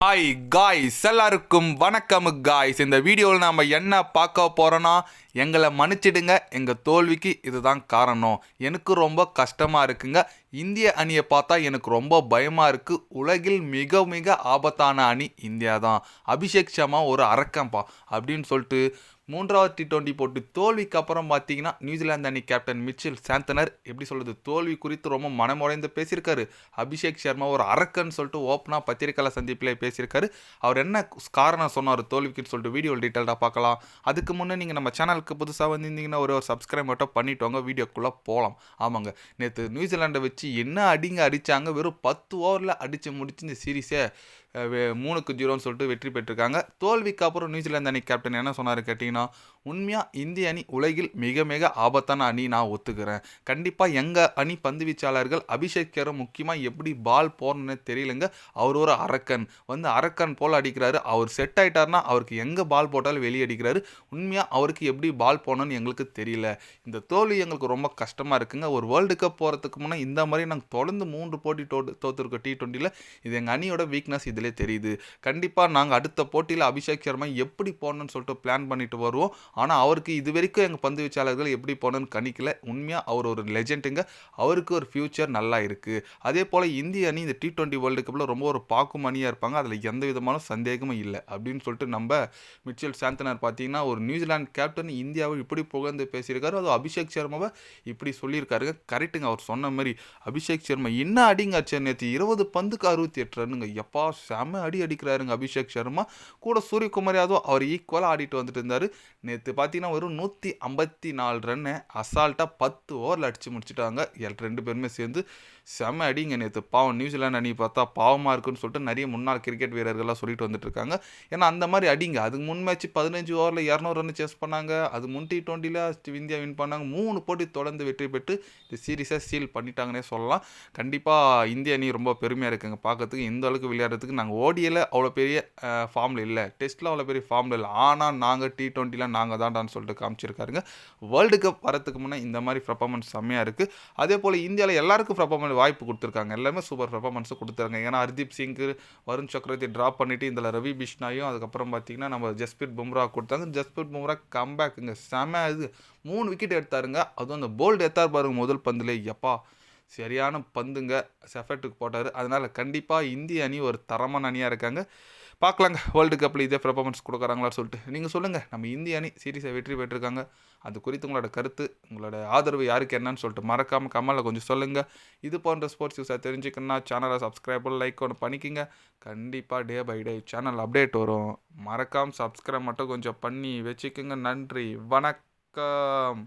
Hi guys, எல்லாருக்கும் வணக்கம் guys. இந்த வீடியோவில் நாம் என்ன பார்க்க போகிறோன்னா, எங்களை மன்னிச்சிடுங்க, எங்கள் தோல்விக்கு இதுதான் காரணம். எனக்கு ரொம்ப கஷ்டமாக இருக்குங்க. இந்திய அணியை பார்த்தா எனக்கு ரொம்ப பயமாக இருக்குது. உலகில் மிக மிக ஆபத்தான அணி இந்தியா தான். அபிஷேக் சர்மா ஒரு அரக்கம்பா அப்படின்னு சொல்லிட்டு மூன்றாவது T20 போட்டு தோல்விக்கு அப்புறம் பார்த்தீங்கன்னா நியூசிலாந்து அணி கேப்டன் மிச்சல் சாந்தனர் எப்படி சொல்கிறது, தோல்வி குறித்து ரொம்ப மனமுடைந்து பேசியிருக்காரு. அபிஷேக் சர்மா ஒரு அரக்கன்னு சொல்லிட்டு ஓப்பனாக பத்திரிக்கையாளர் சந்திப்பில் பேசியிருக்காரு. அவர் என்ன காரணம் சொன்னார் தோல்விக்குன்னு சொல்லிட்டு வீடியோ டீட்டெயில்டாக பார்க்கலாம். அதுக்கு முன்னே நீங்கள் நம்ம சேனலுக்கு புதுசாக வந்திருந்தீங்கன்னா ஒரு சப்ஸ்கிரைப் மட்டும் பண்ணிட்டு வாங்க, வீடியோக்குள்ளே போகலாம். ஆமாங்க, நேற்று நியூசிலாண்டை வச்சு என்ன அடித்தாங்க. வெறும் 10 ஓவரில் அடித்து முடிச்சு இந்த சீரீஸை 3-0 சொல்லிட்டு வெற்றி பெற்றிருக்காங்க. தோல்விக்கு அப்புறம் நியூசிலாந்து அணி கேப்டன் என்ன சொன்னார் கேட்டிங்கன்னா, உண்மையாக இந்திய அணி உலகில் மிக மிக ஆபத்தான அணி, நான் ஒத்துக்கிறேன். கண்டிப்பாக எங்கள் அணி பந்து வீச்சாளர்கள் அபிஷேக் சர்மா முக்கியமாக எப்படி பால் போடணுன்னு தெரியலங்க. அவர் ஒரு அரக்கன் அரக்கன் போல் அடிக்கிறாரு. அவர் செட் ஆகிட்டார்னா அவருக்கு எங்கே பால் போட்டாலும் வெளியே அடிக்கிறாரு. உண்மையாக அவருக்கு எப்படி பால் போடணும்னு எங்களுக்கு தெரியல. இந்த தோல்வி எங்களுக்கு ரொம்ப கஷ்டமாக இருக்குங்க. ஒரு வேர்ல்டு கப் போகிறதுக்கு முன்னே இந்த மாதிரி நாங்கள் தொடர்ந்து 3 போட்டி தோற்றுருக்கோம் T20. இது எங்கள் அணியோட வீக்னஸ் இதில் தெரியுது. கண்டிப்பாக நாங்கள் அடுத்த போட்டியில் அபிஷேக் சர்மா எப்படி போடணும்னு சொல்லிட்டு பிளான் பண்ணிட்டு வருவோம். ஆனால் அவருக்கு இது வரைக்கும் எங்கள் பந்து வீச்சாளர்கள் எப்படி போடணும்னு கணிக்கல. உண்மையாக அவர் ஒரு லெஜெண்டுங்க. அவருக்கு ஒரு ஃபியூச்சர் நல்லா இருக்குது. அதே போல் இந்திய அணி இந்த T20 வேர்ல்டு கப்பில் ரொம்ப ஒரு பாக்கும் அணியாக இருப்பாங்க. அதில் எந்த விதமான சந்தேகமும் இல்லை அப்படின்னு சொல்லிட்டு நம்ம மிச்சல் சாந்தனர் பார்த்தீங்கன்னா ஒரு நியூசிலாந்து கேப்டன் இந்தியாவை இப்படி புகழ்ந்து பேசியிருக்காரு. அது அபிஷேக் சர்மாவை இப்படி சொல்லியிருக்காருங்க. கரெக்டுங்க, அவர் சொன்ன மாதிரி அபிஷேக் சர்மா என்ன அடிங்காச்சு. நேற்று 20 பந்துக்கு 68 ரன்னுங்க. எப்பா செம அடிக்கிறாருங்க அபிஷேக் சர்மா. கூட சூரியகுமார் யாதவ் அவர் ஈக்குவலாக ஆடிட்டு வந்துட்டு இருந்தார். நேற்று பார்த்தீங்கன்னா வெறும் 154 ரன்னு அசால்ட்டாக 10 ஓவரில் அடித்து முடிச்சுட்டாங்க. 2 பேருமே சேர்ந்து செம அடிங்க. நேற்று பாவம் நியூசிலாந்து அணி பார்த்தா பாவமாக இருக்குன்னு சொல்லிட்டு நிறைய முன்னாள் கிரிக்கெட் வீரர்கள்லாம் சொல்லிட்டு வந்துட்டு இருக்காங்க. ஏன்னா அந்த மாதிரி அடிங்க. அதுக்கு முன் மேட்ச் 15 ஓவரில் 200 ரன் சேஸ் பண்ணாங்க. அது முன் T20 இந்தியா வின் பண்ணாங்க. 3 போட்டி தொடர்ந்து வெற்றி பெற்று இந்த சீரீஸை சீல் பண்ணிட்டாங்கன்னே சொல்லலாம். கண்டிப்பாக இந்திய அணி ரொம்ப பெருமையாக இருக்குங்க பார்க்கறதுக்கு. இந்த அளவுக்கு விளையாடுறதுக்கு நாங்கள் ஓடியில் அவ்வளோ பெரிய ஃபார்மில் இல்லை, டெஸ்ட்டில் அவ்வளோ பெரிய ஃபார்மில் இல்லை. ஆனால் நாங்கள் T20 நாங்கள் தான்டான்னு சொல்லிட்டு காமிச்சிருக்காருங்க. வேர்ல்டு கப் வரத்துக்கு முன்னே இந்த மாதிரி பர்ஃபார்மன்ஸ் செம்மையாக இருக்குது. அதே போல் இந்தியாவில் எல்லாருக்கும் பர்ஃபார்மன்ஸ் வாய்ப்பு கொடுத்துருக்காங்க. எல்லாமே சூப்பர் பர்ஃபார்மன்ஸும் கொடுத்துருக்காங்க. ஏன்னா ஹர்தீப் சிங்கு, வருண் சக்கரவர்த்தி ட்ராப் பண்ணிவிட்டு இதில் ரவி பிஷ்னாயும் அதுக்கப்புறம் பார்த்தீங்கன்னா நம்ம ஜஸ்பிரித் பும்ரா கொடுத்தாங்க. ஜஸ்பிரித் பும்ரா கம்பேக்குங்க செம. இது 3 விக்கெட் எடுத்தாருங்க. அதுவும் அந்த போல்டு எடுத்தார் பாருங்க முதல் பந்தில். எப்பா சரியான பந்துங்க, செஃபர்ட்டுக்கு போட்டார். அதனால் கண்டிப்பாக இந்திய அணி ஒரு தரமான அணியாக இருக்காங்க. பார்க்கலாங்க வேர்ல்டு கப்பில் இதே பர்ஃபார்மன்ஸ் கொடுக்குறாங்களான்னு சொல்லிட்டு. நீங்கள் சொல்லுங்கள், நம்ம இந்திய அணி சீரீஸை வெற்றி பெற்றிருக்காங்க. அது குறித்து உங்களோட கருத்து, உங்களோட ஆதரவு யாருக்கு என்னன்னு சொல்லிட்டு மறக்காமல் கமெண்டில் கொஞ்சம் சொல்லுங்கள். இது போன்ற ஸ்போர்ட்ஸ் நியூஸை தெரிஞ்சுக்கணுன்னா சேனலை சப்ஸ்கிரைப் லைக் ஒன்று பண்ணிக்கிங்க. கண்டிப்பாக day by day channel update வரும். மறக்காமல் சப்ஸ்கிரைப் மட்டும் கொஞ்சம் பண்ணி வச்சுக்கோங்க. நன்றி, வணக்கம்.